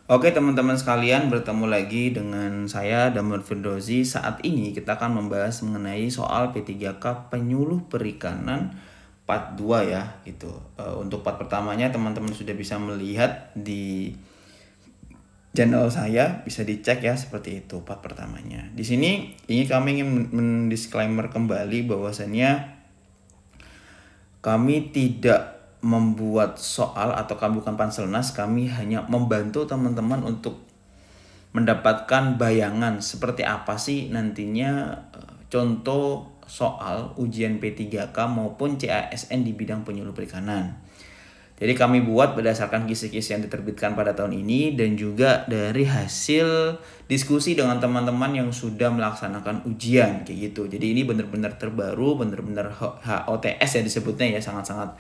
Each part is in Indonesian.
Oke teman-teman sekalian, bertemu lagi dengan saya Damar Firdozi. Saat ini kita akan membahas mengenai soal P3K penyuluh perikanan part 2 ya gitu. Untuk part pertamanya teman-teman sudah bisa melihat di channel saya, bisa dicek ya seperti itu part pertamanya. Di sini ini kami ingin mendisklaimer kembali bahwasannya kami tidak membuat soal atau kami bukan Panselnas, kami hanya membantu teman-teman untuk mendapatkan bayangan seperti apa sih nantinya contoh soal ujian P3K maupun CASN di bidang penyuluh perikanan. Jadi kami buat berdasarkan kisi-kisi yang diterbitkan pada tahun ini dan juga dari hasil diskusi dengan teman-teman yang sudah melaksanakan ujian kayak gitu. Jadi ini benar-benar terbaru, benar-benar HOTS ya disebutnya ya, sangat-sangat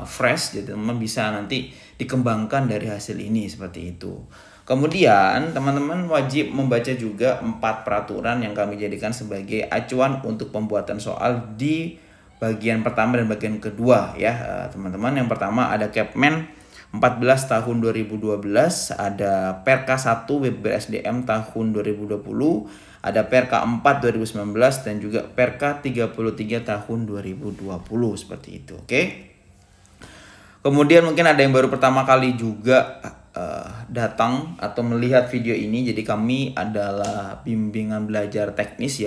fresh. Jadi teman-teman bisa nanti dikembangkan dari hasil ini seperti itu. Kemudian teman-teman wajib membaca juga 4 peraturan yang kami jadikan sebagai acuan untuk pembuatan soal di bagian pertama dan bagian kedua ya teman-teman. Yang pertama ada Kepmen 14 tahun 2012, ada Perka 1 WBSDM tahun 2020, ada Perka 4 2019 dan juga Perka 33 tahun 2020 seperti itu. Oke. Kemudian mungkin ada yang baru pertama kali juga datang atau melihat video ini. Jadi kami adalah bimbingan belajar teknis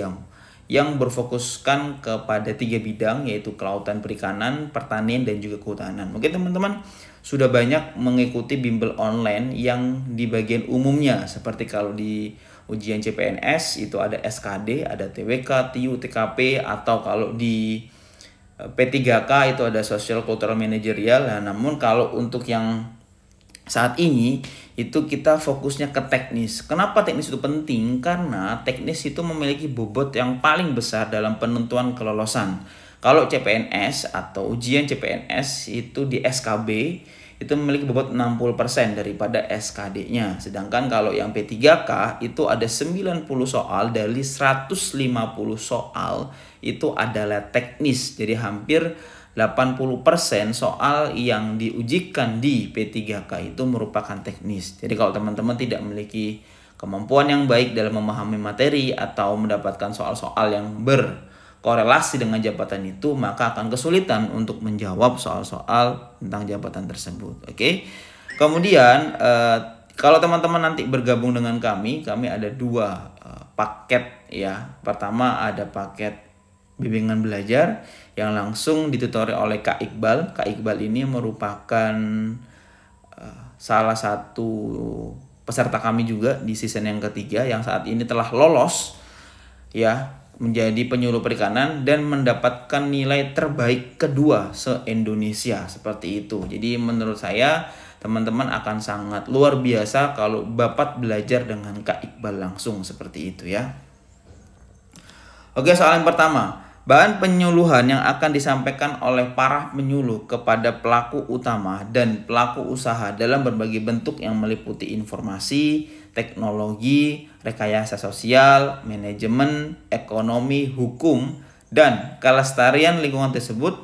yang berfokuskan kepada 3 bidang, yaitu kelautan, perikanan, pertanian, dan juga kehutanan. Mungkin teman-teman sudah banyak mengikuti bimbel online yang di bagian umumnya, seperti kalau di ujian CPNS itu ada SKD, ada TWK, TIU, TKP, atau kalau di P3K itu ada Social Cultural Managerial. Nah, namun kalau untuk yang saat ini itu kita fokusnya ke teknis. Kenapa teknis itu penting? Karena teknis itu memiliki bobot yang paling besar dalam penentuan kelolosan. Kalau CPNS atau ujian CPNS itu di SKB itu memiliki bobot 60% daripada SKD-nya. Sedangkan kalau yang P3K itu ada 90 soal dari 150 soal itu adalah teknis. Jadi hampir 80% soal yang diujikan di P3K itu merupakan teknis. Jadi kalau teman-teman tidak memiliki kemampuan yang baik dalam memahami materi atau mendapatkan soal-soal yang berkorelasi dengan jabatan itu, maka akan kesulitan untuk menjawab soal-soal tentang jabatan tersebut. Oke. Kemudian kalau teman-teman nanti bergabung dengan kami ada 2 paket ya. Pertama ada paket bimbingan belajar yang langsung ditutori oleh Kak Iqbal. Kak Iqbal ini merupakan salah satu peserta kami juga di season yang ketiga yang saat ini telah lolos ya menjadi penyuluh perikanan dan mendapatkan nilai terbaik kedua se-Indonesia seperti itu. Jadi menurut saya teman-teman akan sangat luar biasa kalau Bapak belajar dengan Kak Iqbal langsung seperti itu ya. Oke, soal yang pertama. Bahan penyuluhan yang akan disampaikan oleh para penyuluh kepada pelaku utama dan pelaku usaha dalam berbagai bentuk yang meliputi informasi, teknologi, rekayasa sosial, manajemen, ekonomi, hukum, dan kelestarian lingkungan tersebut.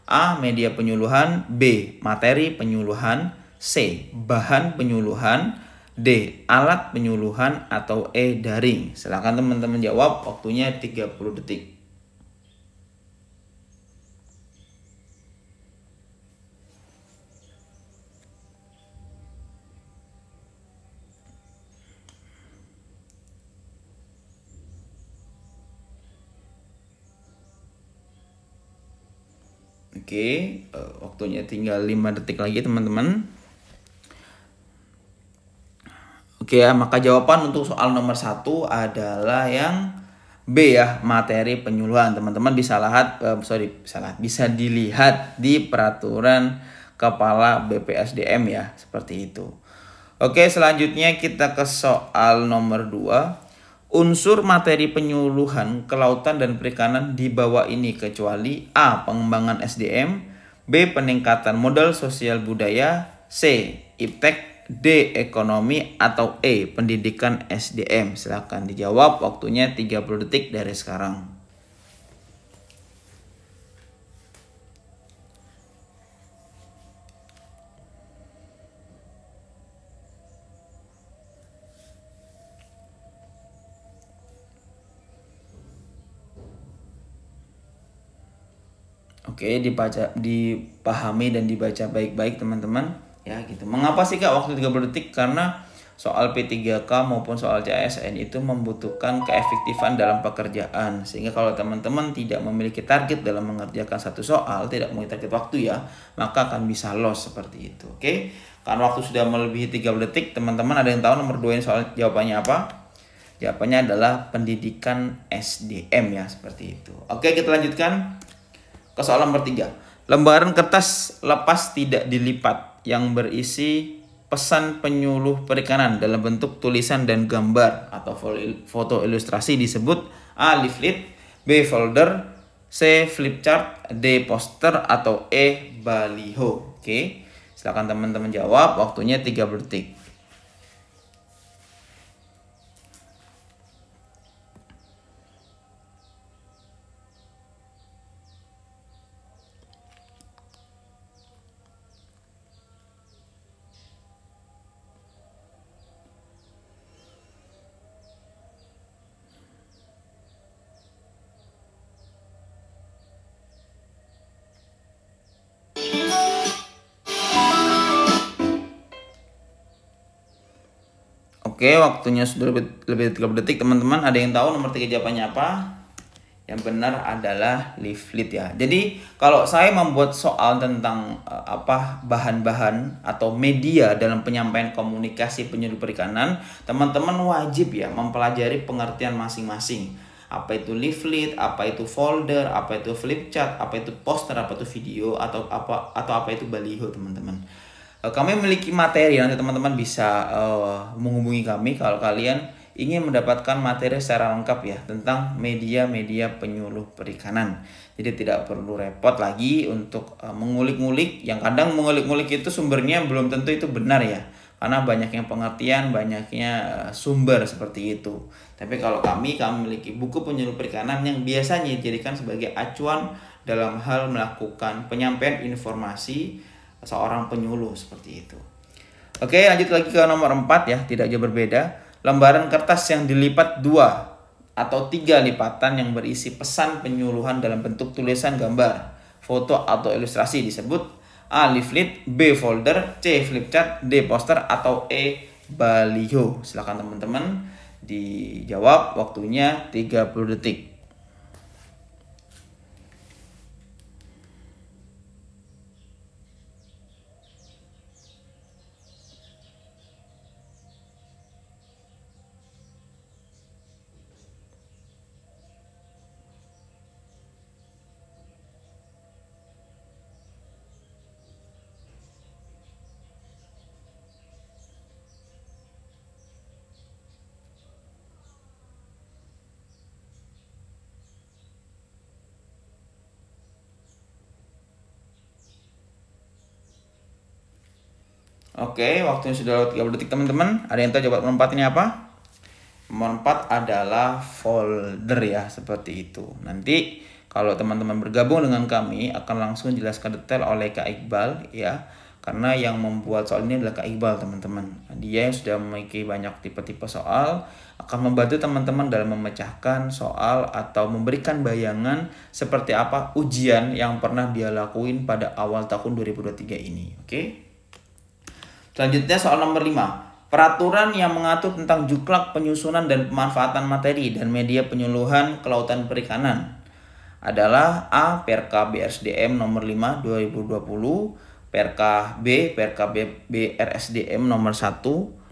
A. Media penyuluhan. B. Materi penyuluhan. C. Bahan penyuluhan. D. Alat penyuluhan. Atau E. Daring. Silakan teman-teman jawab, waktunya 30 detik. Oke, waktunya tinggal 5 detik lagi teman-teman. Oke ya, maka jawaban untuk soal nomor 1 adalah yang B ya, materi penyuluhan. Teman-teman bisa bisa dilihat di peraturan kepala BPSDM ya, seperti itu. Oke, selanjutnya kita ke soal nomor 2. Unsur materi penyuluhan kelautan dan perikanan di bawah ini kecuali A. Pengembangan SDM, B. Peningkatan modal sosial budaya, C. Iptek, D. Ekonomi, atau E. Pendidikan SDM. Silahkan dijawab, waktunya 30 detik dari sekarang. Oke, dipahami dan dibaca baik-baik teman-teman. Ya gitu. Mengapa sih Kak waktu 30 detik? Karena soal P3K maupun soal CASN itu membutuhkan keefektifan dalam pekerjaan. Sehingga kalau teman-teman tidak memiliki target dalam mengerjakan satu soal, tidak memiliki target waktu ya, maka akan bisa loss seperti itu. Oke. Karena waktu sudah melebihi 30 detik, teman-teman ada yang tahu nomor 2 ini soal jawabannya apa? Jawabannya adalah pendidikan SDM ya, seperti itu. Oke, kita lanjutkan ke soal nomor 3. Lembaran kertas lepas tidak dilipat yang berisi pesan penyuluh perikanan dalam bentuk tulisan dan gambar atau foto ilustrasi disebut A. leaflet, B. folder, C. flipchart, D. poster, atau E. baliho. Oke, silakan teman-teman jawab. Waktunya 30 detik. Oke, waktunya sudah lebih dari 30 detik teman-teman. Ada yang tahu nomor 3 jawabannya apa? Yang benar adalah leaflet ya. Jadi kalau saya membuat soal tentang bahan-bahan atau media dalam penyampaian komunikasi penyuluh perikanan, teman-teman wajib ya mempelajari pengertian masing-masing. Apa itu leaflet, apa itu folder, apa itu flipchart, apa itu poster, apa itu video, atau apa itu baliho teman-teman. Kami memiliki materi, nanti teman-teman bisa menghubungi kami kalau kalian ingin mendapatkan materi secara lengkap ya tentang media-media penyuluh perikanan. Jadi tidak perlu repot lagi untuk mengulik-ngulik, yang kadang mengulik-ngulik itu sumbernya belum tentu itu benar ya, karena banyaknya pengertian, banyaknya sumber seperti itu. Tapi kalau kami memiliki buku penyuluh perikanan yang biasanya dijadikan sebagai acuan dalam hal melakukan penyampaian informasi seorang penyuluh seperti itu. Oke, lanjut lagi ke nomor 4 ya, tidak jauh berbeda. Lembaran kertas yang dilipat 2 atau 3 lipatan yang berisi pesan penyuluhan dalam bentuk tulisan, gambar, foto, atau ilustrasi disebut A. leaflet, B. folder, C. flipchart, D. poster, atau E. baliho. Silakan teman-teman dijawab. Waktunya 30 detik. Oke, waktunya sudah lewat 30 detik teman-teman. Ada yang tahu jawaban nomor 4 ini apa? Nomor 4 adalah folder ya, seperti itu. Nanti kalau teman-teman bergabung dengan kami akan langsung jelaskan detail oleh Kak Iqbal ya. Karena yang membuat soal ini adalah Kak Iqbal teman-teman. Dia yang sudah memiliki banyak tipe-tipe soal, akan membantu teman-teman dalam memecahkan soal atau memberikan bayangan seperti apa ujian yang pernah dia lakuin pada awal tahun 2023 ini. Oke? Selanjutnya soal nomor 5. Peraturan yang mengatur tentang juklak penyusunan dan pemanfaatan materi dan media penyuluhan kelautan perikanan adalah A. Perka BRSDM nomor 5 2020, Perka B BRSDM nomor 1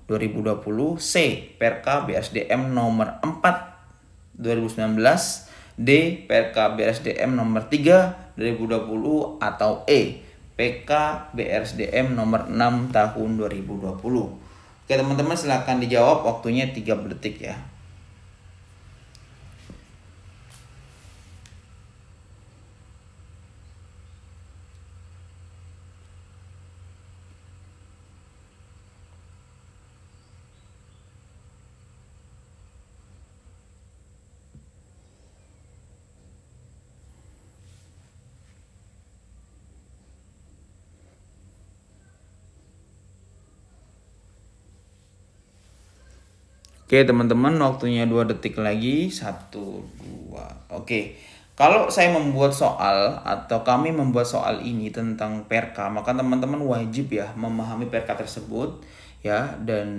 2020, C. Perka BRSDM nomor 4 2019, D. Perka BRSDM nomor 3 2020, atau E. PK BRSDM nomor 6 tahun 2020. Oke teman-teman, silahkan dijawab. Waktunya 30 detik ya. Oke teman-teman, waktunya 2 detik lagi. 1, 2. Oke, Kalau saya membuat soal atau kami membuat soal ini tentang PRK, maka teman-teman wajib ya memahami PRK tersebut ya, dan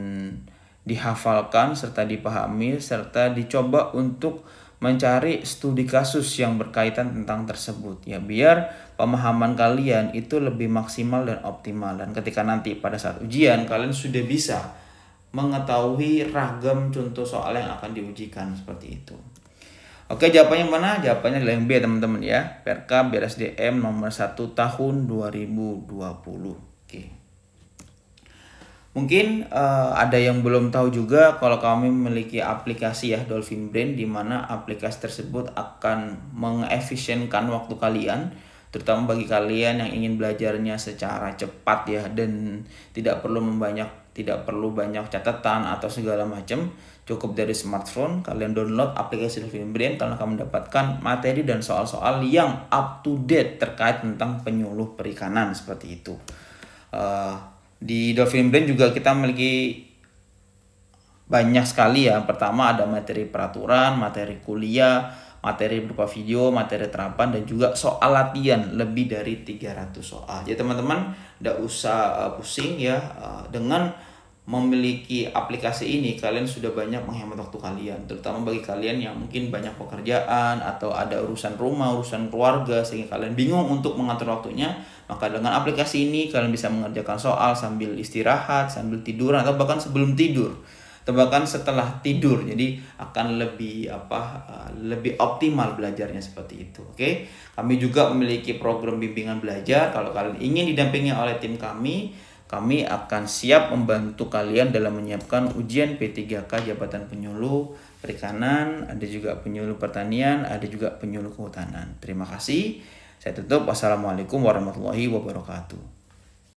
dihafalkan serta dipahami serta dicoba untuk mencari studi kasus yang berkaitan tentang tersebut ya, biar pemahaman kalian itu lebih maksimal dan optimal, dan ketika nanti pada saat ujian kalian sudah bisa mengetahui ragam contoh soal yang akan diujikan seperti itu. Oke, jawabannya mana? Jawabannya adalah yang B teman-teman ya. PRK BRSDM nomor 1 tahun 2020. Oke. Mungkin ada yang belum tahu juga kalau kami memiliki aplikasi ya, Dolphin Brain, di mana aplikasi tersebut akan mengefisienkan waktu kalian, terutama bagi kalian yang ingin belajarnya secara cepat ya, dan tidak perlu banyak catatan atau segala macam. Cukup dari smartphone kalian download aplikasi Dolphin Brain, kalian akan mendapatkan materi dan soal-soal yang up to date terkait tentang penyuluh perikanan seperti itu. Di Dolphin Brain juga kita memiliki banyak sekali ya. Pertama ada materi peraturan, materi kuliah, materi berupa video, materi terapan, dan juga soal latihan lebih dari 300 soal. Jadi teman-teman tidak usah pusing ya, dengan memiliki aplikasi ini kalian sudah banyak menghemat waktu kalian, terutama bagi kalian yang mungkin banyak pekerjaan atau ada urusan rumah, urusan keluarga sehingga kalian bingung untuk mengatur waktunya. Maka dengan aplikasi ini kalian bisa mengerjakan soal sambil istirahat, sambil tiduran, atau bahkan sebelum tidur, atau bahkan setelah tidur. Jadi akan lebih optimal belajarnya seperti itu. Oke, kami juga memiliki program bimbingan belajar. Kalau kalian ingin didampingi oleh tim kami akan siap membantu kalian dalam menyiapkan ujian P3K Jabatan Penyuluh Perikanan, ada juga penyuluh pertanian, ada juga penyuluh kehutanan. Terima kasih. Saya tutup. Wassalamualaikum warahmatullahi wabarakatuh.